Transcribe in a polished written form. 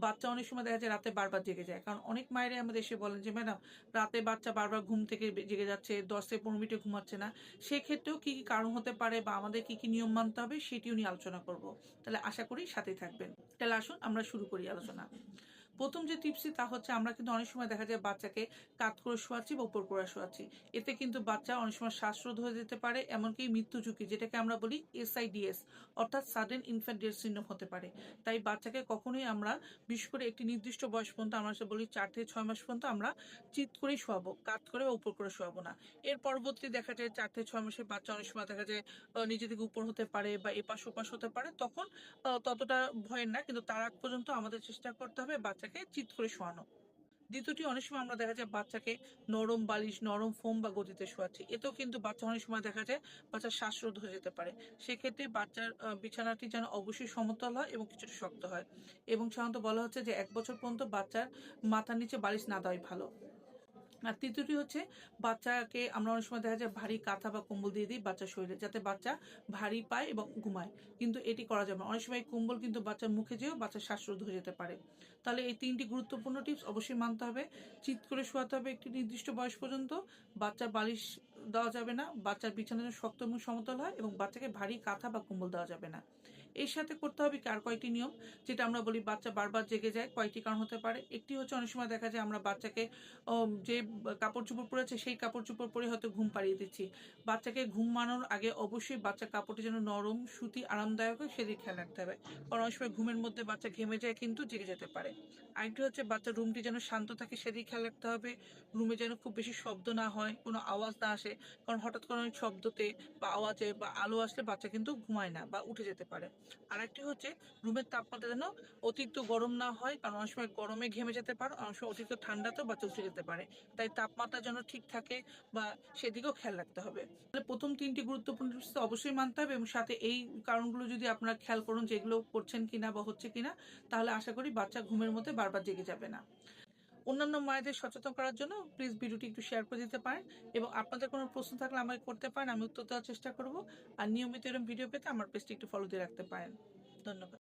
বাচ্চা অনেক সময় দেখা যায় রাতে বারবার জেগে যায়, কারণ অনেক মায়েরাই আমাদের এসে বলেন যে ম্যাডাম রাতে বাচ্চা বারবার ঘুম থেকে জেগে যাচ্ছে, 10 থেকে 15 মিনিটে ঘুমাচ্ছে না। সেক্ষেত্রেও কি কি কারণ হতে পারে বা আমাদের কি কি নিয়ম মানতে হবে সেটিও নিয়ে আলোচনা করব। তাহলে আশা করি সাথেই থাকবেন। তাহলে আসুন আমরা শুরু করি আলোচনা। প্রথম যে টিপসটি তা হচ্ছে, আমরা কিন্তু অনেক সময় দেখা যায় বাচ্চাকে কাত করে শোয়াচ্ছি বা উপর করে শোয়াচ্ছি। এতে কিন্তু বাচ্চা অনেক সময় শ্বাসরোধ হয়ে যেতে পারে, এমনকি মৃত্যু ঝুঁকি, যেটাকে আমরা বলি SIDS, অর্থাৎ সাডেন ইনফ্যান্ট ডেথ সিনড্রোম হতে পারে। তাই বাচ্চাকে কখনোই আমরা, বিশেষ করে একটি নির্দিষ্ট বয়স পর্যন্ত, আমরা যেটা বলি 4 থেকে 6 মাস পর্যন্ত, আমরা চিৎ করেই শোয়াবো, কাত করে বা উপর করে শোয়াবো না। এর পরবর্তী দেখা যায় 4 থেকে 6 মাসের বাচ্চা অনেক সময় দেখা যায় নিজে থেকে উপর হতে পারে বা এপাশ ওপাশ হতে পারে, তখন ততটা ভয়ের না, কিন্তু তার আগ পর্যন্ত আমাদের চেষ্টা করতে হবে বাচ্চাকে চিৎ করে শোয়ানো। দ্বিতীয়টি, অনেক সময় আমরা দেখা যায় বাচ্চাকে নরম বালিশ, নরম ফোম বা গদিতে শোয়াচ্ছি। এতেও কিন্তু বাচ্চা অনেক সময় দেখা যায় বাচ্চার শ্বাসরোধ হয়ে যেতে পারে। সেক্ষেত্রে বাচ্চার বিছানাটি যেন অবশ্যই সমতল হয় এবং কিছুটা শক্ত হয়। এবং সাধারণত বলা হচ্ছে যে 1 বছর পর্যন্ত বাচ্চার মাথার নিচে বালিশ না দেওয়াই ভালো। আর তৃতীয়টি হচ্ছে, বাচ্চাকে আমরা অনেক সময় দেখা যায় ভারী কাঁথা বা কম্বল দিয়ে দিই বাচ্চার শরীরে, যাতে বাচ্চা ভারী পায় এবং ঘুমায়। কিন্তু এটি করা যাবে না। অনেক সময় কম্বল কিন্তু বাচ্চার মুখে যেয়েও বাচ্চার শ্বাসরোধ হয়ে যেতে পারে। তাহলে এই 3টি গুরুত্বপূর্ণ টিপস অবশ্যই মানতে হবে। চিৎ করে শোয়াতে হবে একটি নির্দিষ্ট বয়স পর্যন্ত, বাচ্চার বালিশ দেওয়া যাবে না, বাচ্চার বিছানা যেন শক্ত এবং সমতল হয়, এবং বাচ্চাকে ভারী কাঁথা বা কম্বল দেওয়া যাবে না। এর সাথে করতে হবে কি আর কয়েকটি নিয়ম, যেটা আমরা বলি বাচ্চা বারবার জেগে যায়, কয়েকটি কারণ হতে পারে। একটি হচ্ছে, অনেক সময় দেখা যায় আমরা বাচ্চাকে যে কাপড় চোপড় পরেছে সেই কাপড় চোপড় পরে হয়তো ঘুম পাড়িয়ে দিচ্ছি। বাচ্চাকে ঘুমানোর আগে অবশ্যই বাচ্চার কাপড়টি যেন নরম, সুতি, আরামদায়ক হয় সেদিকে খেয়াল রাখতে হবে, কারণ অনেক সময় ঘুমের মধ্যে বাচ্চা ঘেমে যায় কিন্তু জেগে যেতে পারে। আরেকটি হচ্ছে, বাচ্চার রুমটি যেন শান্ত থাকে সেদিকে খেয়াল রাখতে হবে। রুমে যেন খুব বেশি শব্দ না হয়, কোনো আওয়াজ না আসে, কারণ হঠাৎ করে অনেক শব্দতে বা আওয়াজে বা আলো আসলে বাচ্চা কিন্তু ঘুমায় না বা উঠে যেতে পারে। আরেকটি হচ্ছে, রুমের তাপমাত্রা যেন অতিরিক্ত গরম না হয়, কারণ অনেক সময় গরমে ঘেমে যেতে পারে, অনেক সময় অতিরিক্ত ঠান্ডাতেও বাচ্চা উঠে যেতে পারে। তাই তাপমাত্রা যেন ঠিক থাকে বা সেদিকেও খেয়াল রাখতে হবে। তাহলে প্রথম 3টি গুরুত্বপূর্ণ টিপস তো অবশ্যই মানতে হবে, এবং সাথে এই কারণগুলো যদি আপনারা খেয়াল করুন যে এগুলো করছেন কিনা বা হচ্ছে কিনা, তাহলে আশা করি বাচ্চা ঘুমের মধ্যে বারবার জেগে যাবে না। অন্যান্য মায়েদের সচেতন করার জন্য প্লিজ ভিডিওটি একটু শেয়ার করে দিতে পারেন, এবং আপনাদের কোনো প্রশ্ন থাকলে আমাকে করতে পারেন, আমি উত্তর দেওয়ার চেষ্টা করব। আর নিয়মিত এরকম ভিডিও পেতে আমার পেজটি একটু ফলো দিয়ে রাখতে পারেন। ধন্যবাদ।